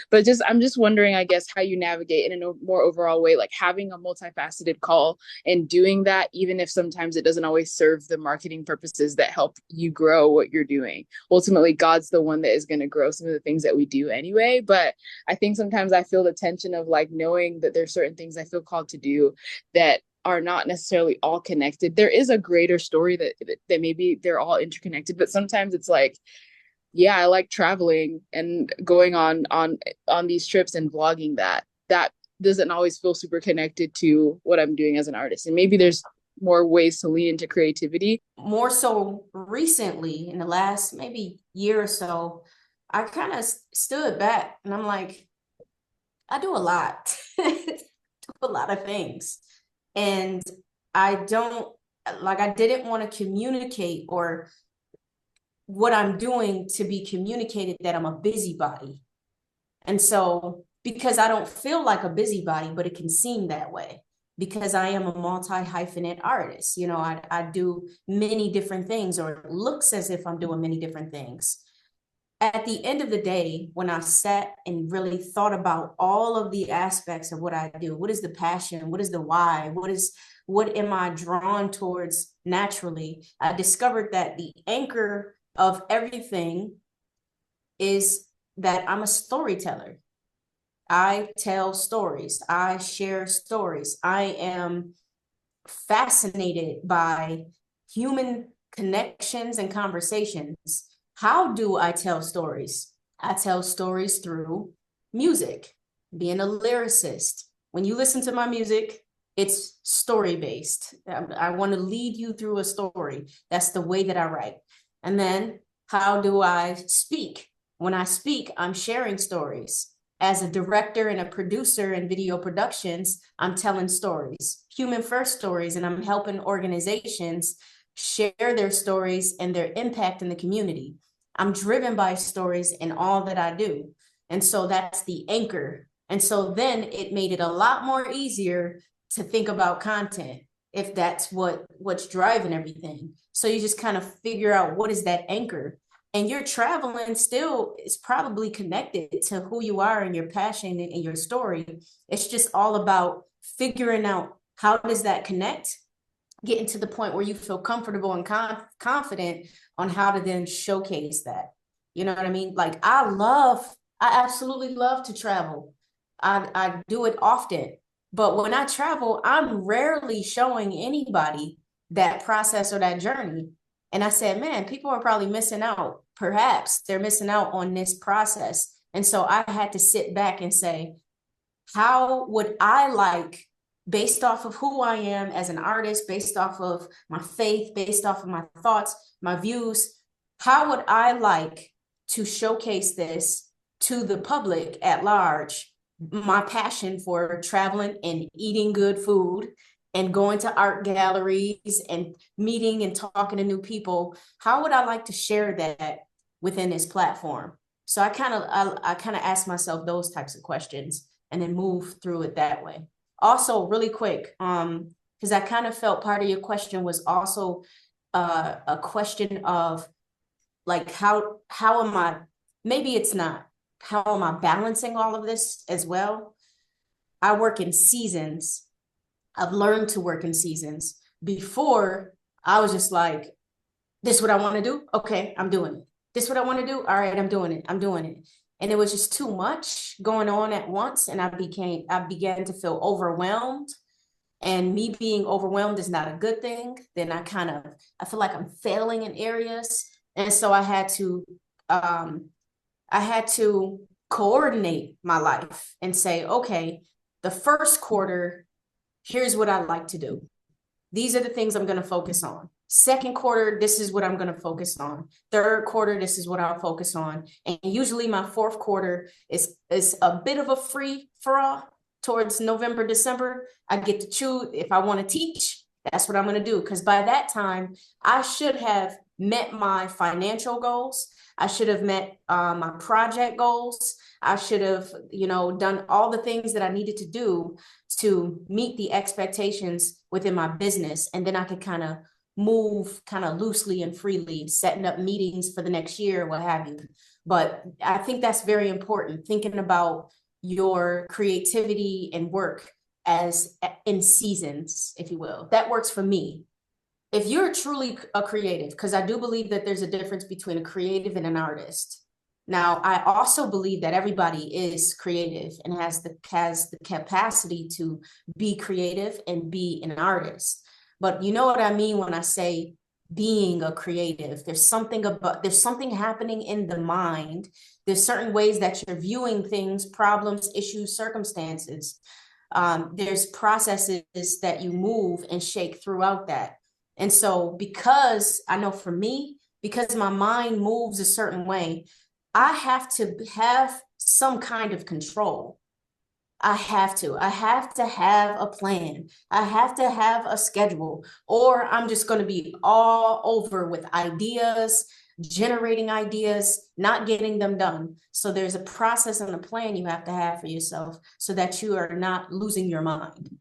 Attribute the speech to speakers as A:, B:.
A: But just I'm just wondering, I guess, how you navigate in a more overall way, like having a multifaceted call and doing that, even if sometimes it doesn't always serve the marketing purposes that help you grow what you're doing. Ultimately, God's the one that is going to grow some of the things that we do anyway. But I think sometimes I feel the tension of like knowing that there's certain things I feel called to do that are not necessarily all connected. There is a greater story that maybe they're all interconnected, but sometimes it's like, yeah, I like traveling and going on these trips and vlogging that. That doesn't always feel super connected to what I'm doing as an artist. And maybe there's more ways to lean into creativity.
B: More so recently, in the last maybe year or so, I kind of stood back and I'm like, I do a lot, do a lot of things. And I don't like, I didn't want to communicate or what I'm doing to be communicated that I'm a busybody. And so, because I don't feel like a busybody, but it can seem that way because I am a multi-hyphenate artist. You know, I do many different things, or it looks as if I'm doing many different things. At the end of the day, when I sat and really thought about all of the aspects of what I do, what is the passion? What is the why? What am I drawn towards naturally? I discovered that the anchor of everything is that I'm a storyteller. I tell stories. I share stories. I am fascinated by human connections and conversations. How do I tell stories? I tell stories through music, being a lyricist. When you listen to my music, it's story based. I want to lead you through a story. That's the way that I write. And then how do I speak? When I speak, I'm sharing stories. As a director and a producer in video productions, I'm telling stories, human first stories, and I'm helping organizations share their stories and their impact in the community. I'm driven by stories in all that I do. And so that's the anchor. And so then it made it a lot more easier to think about content if that's what's driving everything. So you just kind of figure out what is that anchor, and your traveling still is probably connected to who you are and your passion and your story. It's just all about figuring out how does that connect, getting to the point where you feel comfortable and confident on how to then showcase that. You know what I mean? Like I absolutely love to travel. I do it often. But when I travel, I'm rarely showing anybody that process or that journey. And I said, man, people are probably missing out. Perhaps they're missing out on this process. And so I had to sit back and say, how would I like, based off of who I am as an artist, based off of my faith, based off of my thoughts, my views, how would I like to showcase this to the public at large? My passion for traveling and eating good food and going to art galleries and meeting and talking to new people. How would I like to share that within this platform? So I kind of ask myself those types of questions and then move through it that way. Also, really quick, because I kind of felt part of your question was also a question of like how am I, maybe it's not, how am I balancing all of this as well? I work in seasons. I've learned to work in seasons. Before, I was just like, this is what I want to do. Okay, I'm doing it. This is what I want to do. All right, I'm doing it. I'm doing it. And it was just too much going on at once. And I began to feel overwhelmed. And me being overwhelmed is not a good thing. Then I feel like I'm failing in areas. And so um, I had to coordinate my life and say, okay, the first quarter, here's what I like to do. These are the things I'm going to focus on. Second quarter, this is what I'm going to focus on. Third quarter, this is what I'll focus on. And usually my fourth quarter is a bit of a free for all towards November, December. I get to choose if I want to teach. That's what I'm going to do. Because by that time, I should have met my financial goals. I should have met my project goals. I should have, done all the things that I needed to do to meet the expectations within my business. And then I could kind of move kind of loosely and freely, setting up meetings for the next year, what have you. But I think that's very important, thinking about your creativity and work as in seasons, if you will. That works for me. If you're truly a creative, because I do believe that there's a difference between a creative and an artist. Now, I also believe that everybody is creative and has the capacity to be creative and be an artist. But you know what I mean when I say being a creative. There's something happening in the mind. There's certain ways that you're viewing things, problems, issues, circumstances. There's processes that you move and shake throughout that. And so, because I know for me, because my mind moves a certain way, I have to have some kind of control. I have to. I have to have a plan. I have to have a schedule, or I'm just going to be all over with ideas, generating ideas, not getting them done. So there's a process and a plan you have to have for yourself so that you are not losing your mind.